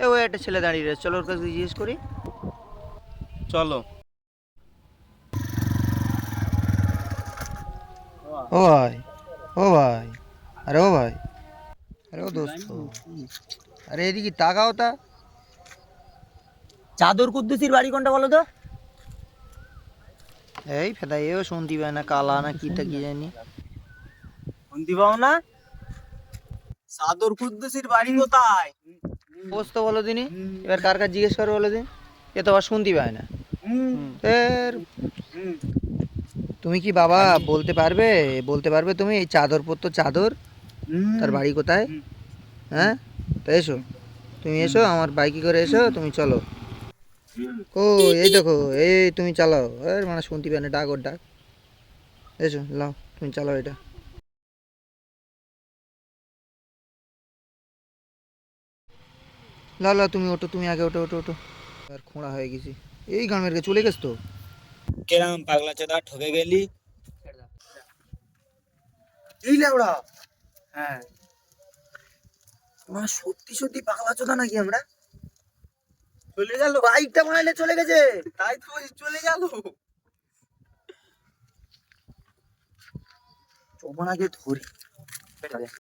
এ ওই একটা ছেলে দাঁড়িয়ে রয়েছে, চলো ওর কাছে জিজ্ঞেস করি। চলো। ও ভাই, ও ভাই, আরে ও ভাই, আরে ও দোস্ত, আরে এদিকে তাকাও তা। চাদর কুদ্দুসির বাড়ি কোনটা বলো তো? এই ফেদা, এও শুনতে পায় না, কালা না কি তা কি জানি। শুনতে পাও না? চাদর কুদ্দুসির বাড়ি কোথায়? অবস্থা বলো দিনি, এবার কার কাছে জিজ্ঞেস করো বলো দিন। এ তো আবার শুনতে পায় না। এর তুমি কি বাবা বলতে পারবে, বলতে পারবে তুমি এই চাদর পরতো চাদর, তার বাড়ি কোথায়? হ্যাঁ, তা এসো, তুমি এসো আমার বাইকে করে এসো, তুমি চলো। ও এই দেখো, এই তুমি চালাও, এর মানে শুনতে পায় না, ডাক ওর ডাক। এসো লাও, তুমি চালাও এটা। লাও লাও, তুমি ওঠো, তুমি আগে ওঠো, ওঠো ওঠো। আর খোঁড়া হয়ে গেছি, এই গ্রামের কে চলে গেছ তো। কেরাম পাগলা চোদা ঠকে গেলি। এই লেওড়া, হ্যাঁ মা সত্যি সত্যি পাগলা চোদা নাকি আমরা? চলে গেল, বাইকটা বানাইলে চলে গেছে। তাই তো বলছি, চলে গেল। চোপন আগে ধরি।